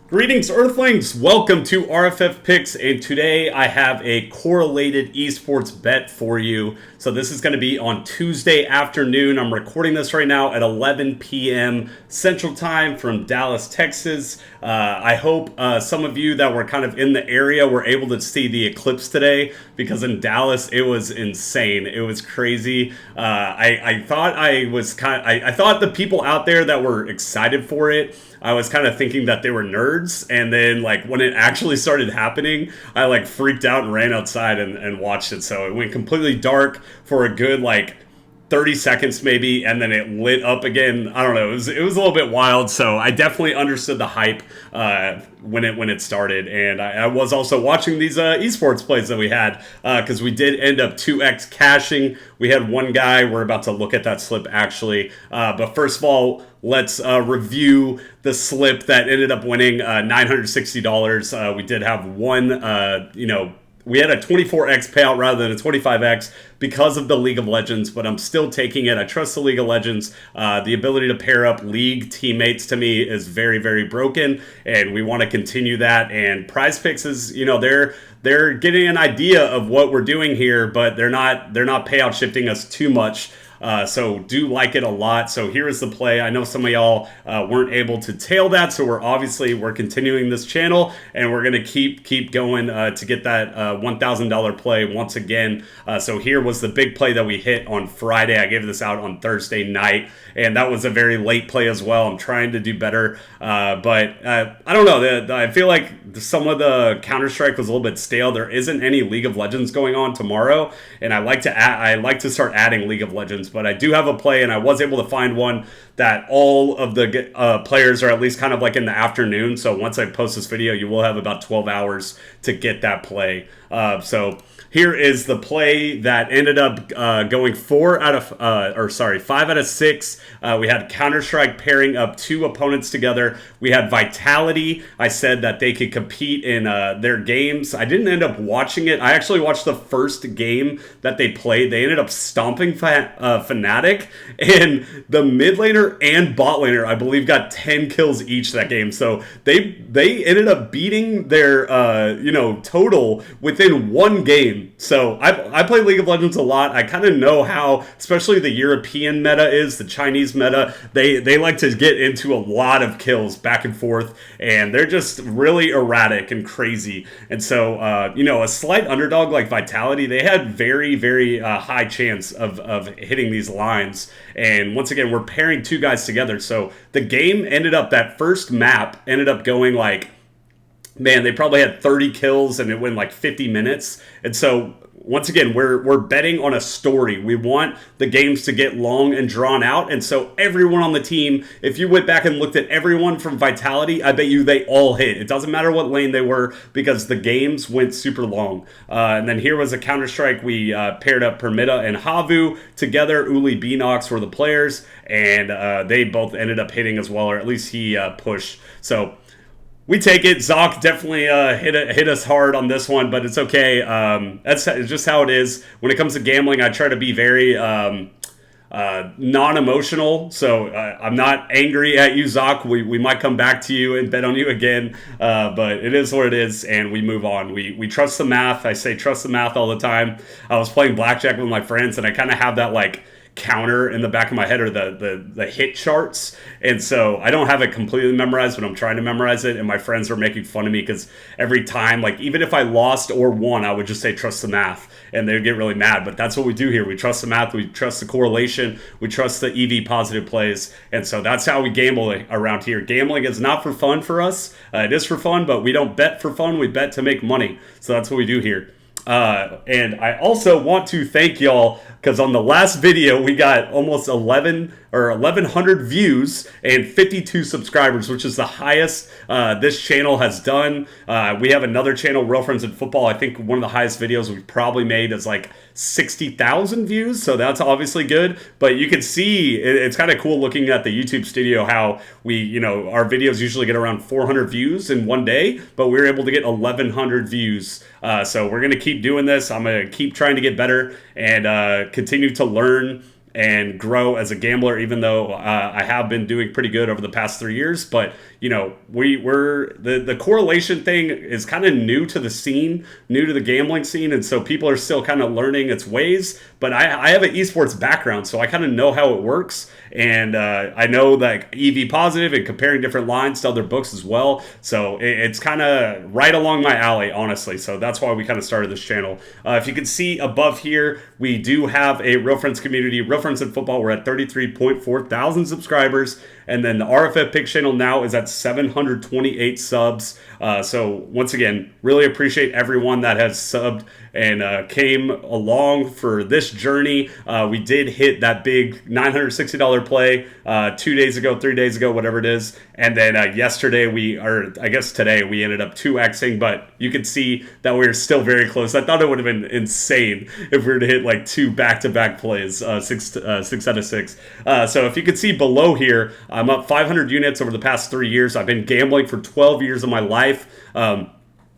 Greetings, Earthlings! Welcome to RFF Picks, and today I have a correlated esports bet for you. So this is going to be on Tuesday afternoon. I'm recording this right now at 11 p.m. Central Time from Dallas, Texas. I hope some of you that were kind of in the area were able to see the eclipse today, because in Dallas it was insane. It was crazy. I thought I thought the people out there that were excited for it, I was kind of thinking that they were nerds, and then like when it actually started happening, I like freaked out and ran outside and watched it. So it went completely dark for a good like 30 seconds maybe, and then it lit up again. I don't know, it was a little bit wild. So I definitely understood the hype when it started, and I was also watching these esports plays that we had, because we did end up 2x cashing. We had one guy, we're about to look at that slip actually, but first of all, let's review the slip that ended up winning $960. We did have one, we had a 24x payout rather than a 25x because of the League of Legends, but I'm still taking it. I trust the League of Legends. The ability to pair up League teammates to me is very, very broken, and we want to continue that. And PrizePicks is, they're getting an idea of what we're doing here, but they're not payout shifting us too much. So do like it a lot. So here is the play. I know some of y'all weren't able to tail that, so we're continuing this channel, and we're gonna keep going to get that $1,000 play once again. So here was the big play that we hit on Friday. I gave this out on Thursday night, and that was a very late play as well. I'm trying to do better, but I don't know. I feel like some of the Counter-Strike was a little bit stale. There isn't any League of Legends going on tomorrow, and I like to start adding League of Legends. But I do have a play, and I was able to find one that all of the players are at least kind of like in the afternoon. So once I post this video, you will have about 12 hours to get that play. So here is the play that ended up going 5 out of 6. We had Counter-Strike pairing up two opponents together. We had Vitality. I said that they could compete in their games. I didn't end up watching it. I actually watched the first game that they played. They ended up stomping Fnatic, and the mid laner and bot laner, I believe, got 10 kills each that game. So they ended up beating their total within one game. So I play League of Legends a lot. I kind of know how, especially the European meta is, the Chinese meta. They like to get into a lot of kills back and forth, and they're just really erratic and crazy. And so, a slight underdog like Vitality, they had very, very high chance of hitting these lines. And once again, we're pairing two guys together. So the game that first map ended up going like, man, they probably had 30 kills, and it went like 50 minutes. And so once again, we're betting on a story. We want the games to get long and drawn out. And so everyone on the team, if you went back and looked at everyone from Vitality, I bet you they all hit. It doesn't matter what lane they were, because the games went super long. And then here was a Counter-Strike. We paired up Permita and Havu together. Uli Beanox were the players, and they both ended up hitting as well, or at least he pushed. So we take it. Zoc definitely hit us hard on this one, but it's okay. That's just how it is. When it comes to gambling, I try to be very non-emotional. So I'm not angry at you, Zoc. We might come back to you and bet on you again, but it is what it is, and we move on. We trust the math. I say trust the math all the time. I was playing blackjack with my friends, and I kind of have that like counter in the back of my head, or the hit charts, and so I don't have it completely memorized, but I'm trying to memorize it. And my friends are making fun of me because every time, like, even if I lost or won, I would just say trust the math, and they would get really mad. But that's what we do here. We trust the math, we trust the correlation, we trust the EV positive plays, and so that's how we gamble around here. Gambling is not for fun for us. It is for fun, but we don't bet for fun, we bet to make money. So that's what we do here. And I also want to thank y'all, because on the last video we got almost 1,100 views and 52 subscribers, which is the highest this channel has done. We have another channel, Real Friends in Football. I think one of the highest videos we've probably made is like 60,000 views, so that's obviously good. But you can see it's kind of cool looking at the YouTube studio how we, our videos usually get around 400 views in one day, but we were able to get 1,100 views. So we're gonna keep doing this. I'm gonna keep trying to get better and continue to learn and grow as a gambler, even though I have been doing pretty good over the past 3 years. But we're the correlation thing is kind of new to the scene, new to the gambling scene, and so people are still kind of learning its ways. But I have an esports background, so I kind of know how it works, and I know that EV positive and comparing different lines to other books as well. So it's kind of right along my alley, honestly. So that's why we kind of started this channel. If you can see above here, we do have a Real Friends community, Real Friends in Football. We're at 33.4 thousand subscribers. And then the RFF Picks channel now is at 728 subs. So once again, really appreciate everyone that has subbed and came along for this journey. We did hit that big $960 play 2 days ago, 3 days ago, whatever it is. And then yesterday today we ended up 2xing, but you can see that we were still very close. I thought it would have been insane if we were to hit like 2 back-to-back plays, 6 out of 6. So if you can see below here, I'm up 500 units over the past 3 years. I've been gambling for 12 years of my life.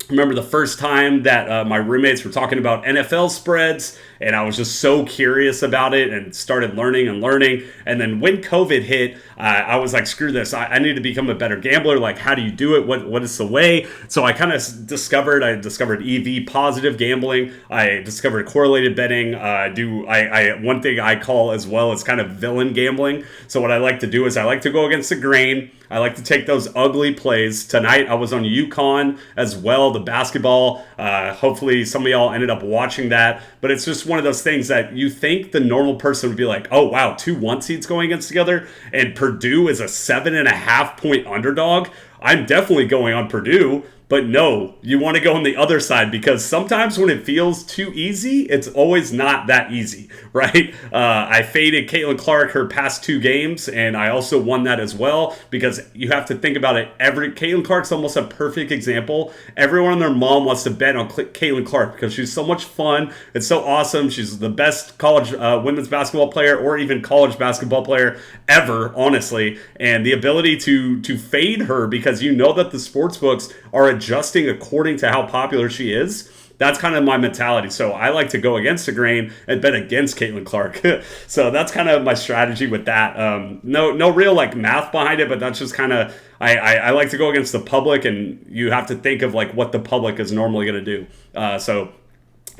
Remember the first time that my roommates were talking about NFL spreads, and I was just so curious about it and started learning. And then when COVID hit, I was like, screw this. I need to become a better gambler. Like, how do you do it? What is the way? So I kind of discovered EV positive gambling. I discovered correlated betting. One thing I call as well is kind of villain gambling. So what I like to do is I like to go against the grain. I like to take those ugly plays. Tonight I was on UConn as well, the basketball. Hopefully some of y'all ended up watching that. But it's just one of those things that you think the normal person would be like, oh wow, 2 1 seeds going against together, and Purdue is a 7.5 point underdog. I'm definitely going on Purdue. But no, you want to go on the other side, because sometimes when it feels too easy, it's always not that easy, right? I faded Caitlin Clark her past 2 games, and I also won that as well, because you have to think about it. Caitlin Clark's almost a perfect example. Everyone and their mom wants to bet on Caitlin Clark because she's so much fun. It's so awesome. She's the best college women's basketball player, or even college basketball player ever, honestly. And the ability to fade her because you know that the sports books are adjusting according to how popular she is. That's kind of my mentality. So I like to go against the grain and bet against Caitlin Clark. So that's kind of my strategy with that. No real like math behind it, but that's just kind of, I like to go against the public, and you have to think of like what the public is normally going to do. So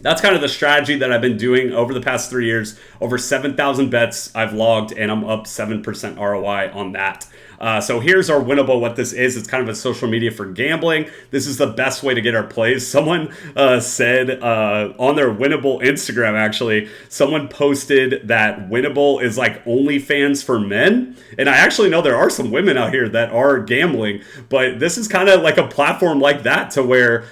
that's kind of the strategy that I've been doing over the past 3 years. Over 7,000 bets I've logged, and I'm up 7% ROI on that. So here's our winnable. What this is, it's kind of a social media for gambling. This is the best way to get our plays. Someone said on their winnable Instagram, actually, someone posted that winnable is like OnlyFans for men. And I actually know there are some women out here that are gambling, but this is kind of like a platform like that, to where,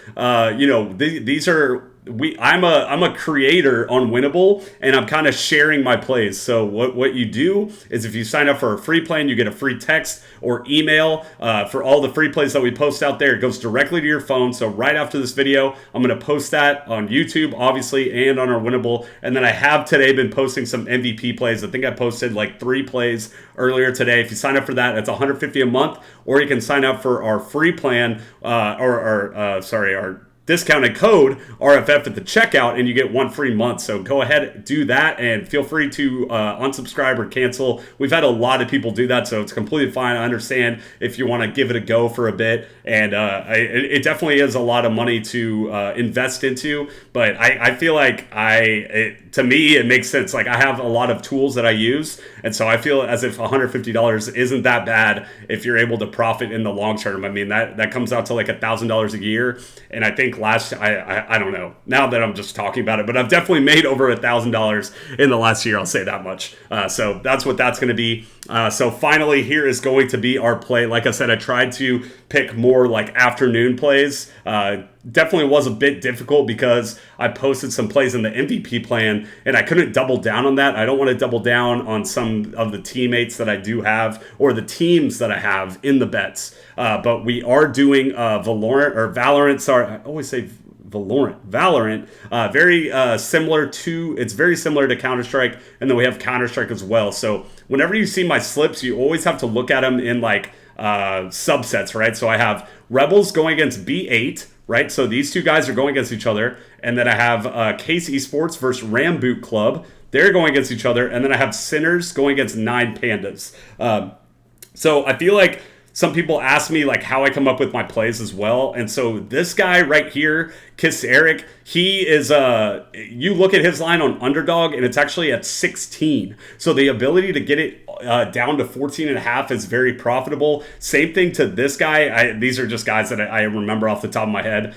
these are... I'm a creator on Winnable, and I'm kind of sharing my plays. So what you do is, if you sign up for a free plan, you get a free text or email for all the free plays that we post out there. It goes directly to your phone. So right after this video, I'm going to post that on YouTube, obviously, and on our Winnable. And then I have today been posting some MVP plays. I think I posted like 3 plays earlier today. If you sign up for that, it's $150 a month, or you can sign up for our free plan, our discounted code RFF at the checkout, and you get 1 free month. So go ahead, do that, and feel free to unsubscribe or cancel. We've had a lot of people do that, so it's completely fine. I understand if you want to give it a go for a bit, and it definitely is a lot of money to invest into, but I feel like to me, it makes sense. Like, I have a lot of tools that I use, and so I feel as if $150 isn't that bad if you're able to profit in the long term. I mean, that comes out to like $1,000 a year, and I think I don't know now that I'm just talking about it, but I've definitely made over $1,000 in the last year. I'll say that much. So that's what that's going to be. So finally, here is going to be our play. Like I said, I tried to pick more like afternoon plays. Definitely was a bit difficult because I posted some plays in the MVP plan, and I couldn't double down on that. I don't want to double down on some of the teammates that I do have, or the teams that I have in the bets. But we are doing Valorant. Sorry, I always say Valorant. Very similar to Counter-Strike, and then we have Counter-Strike as well. So whenever you see my slips, you always have to look at them in like subsets, right? So I have Rebels going against B8, right? So these two guys are going against each other. And then I have Case Esports versus Ramboot Club. They're going against each other. And then I have Sinners going against 9 Pandas. So I feel like some people ask me like how I come up with my plays as well. And so this guy right here, Kiss Eric, he is you look at his line on Underdog and it's actually at 16. So the ability to get it down to 14.5 is very profitable. Same thing to this guy. These are just guys that I remember off the top of my head.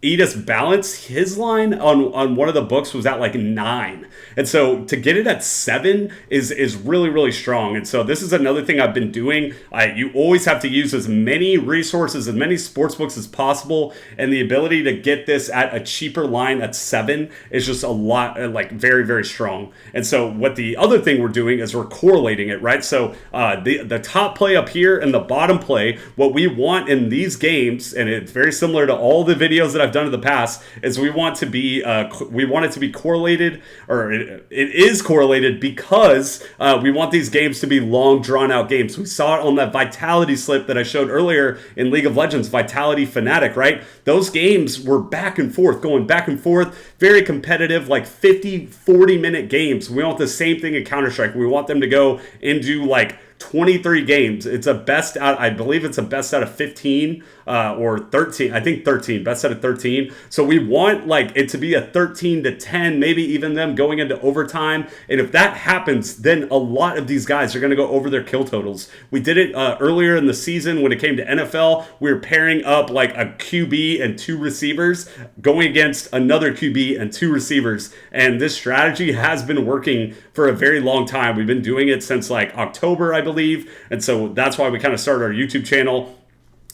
Edis Balance, his line on one of the books was at like 9. And so to get it at 7 is really, really strong. And so this is another thing I've been doing. You always have to use as many resources, as many sports books as possible. And the ability to get this at a cheaper line at 7 is just a lot, like very, very strong. And so what the other thing we're doing is we're correlating it, right? So the top play up here and the bottom play, what we want in these games, and it's very similar to all the videos that I've done in the past, is we want it to be correlated, or it is correlated because we want these games to be long drawn out games. We saw it on that Vitality slip that I showed earlier in League of Legends, Vitality Fnatic, right? Those games were back and forth, going back and forth, very competitive, like 50-40 minute games. We want the same thing in Counter-Strike. We want them to go and do like 23 games. It's a best out, I believe it's a best out of 15 or 13. I think 13, best out of 13. So we want like it to be a 13-10, maybe even them going into overtime. And if that happens, then a lot of these guys are going to go over their kill totals. We did it earlier in the season when it came to NFL. We were pairing up like a QB and 2 receivers going against another QB and 2 receivers. And this strategy has been working for a very long time. We've been doing it since like October, I believe. And so that's why we kind of started our YouTube channel.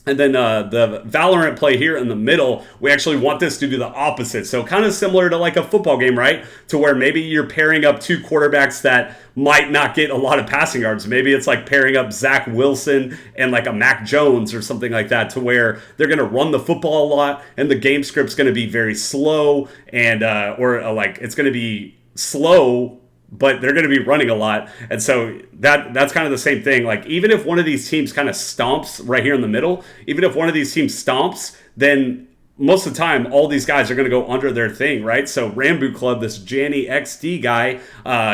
And then the Valorant play here in the middle, we actually want this to do the opposite. So kind of similar to like a football game, right? To where maybe you're pairing up 2 quarterbacks that might not get a lot of passing yards. Maybe it's like pairing up Zach Wilson and like a Mac Jones or something like that, to where they're going to run the football a lot and the game script's going to be very slow, and like it's going to be slow, but they're going to be running a lot. And so that's kind of the same thing. Like even if one of these teams kind of stomps right here in the middle, even if one of these teams stomps, then most of the time, all these guys are going to go under their thing, right? So Rambo Club, this Janny XD guy,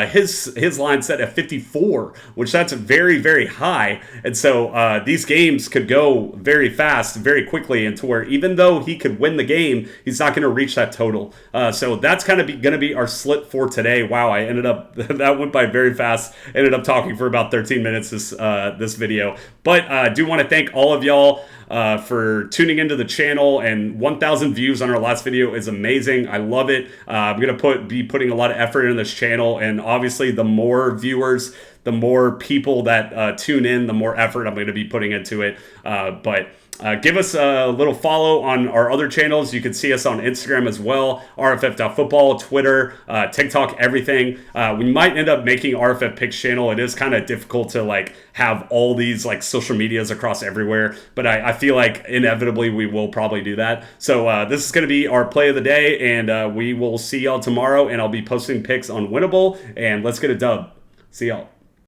his line set at 54, which that's very, very high. And so these games could go very fast, very quickly, and to where even though he could win the game, he's not going to reach that total. So that's kind of going to be our slip for today. Wow, I ended up, that went by very fast. Ended up talking for about 13 minutes this video. But I do want to thank all of y'all for tuning into the channel, and 1,000 views on our last video is amazing. I love it. I'm gonna be putting a lot of effort in this channel, and obviously the more viewers, the more people that tune in, the more effort I'm going to be putting into it. But give us a little follow on our other channels. You can see us on Instagram as well, rff.football, Twitter, TikTok, everything. We might end up making RFF Picks channel. It is kind of difficult to like have all these like social medias across everywhere, but I feel like inevitably we will probably do that. So this is going to be our play of the day, and we will see y'all tomorrow, and I'll be posting picks on Winnable, and let's get a dub. See y'all.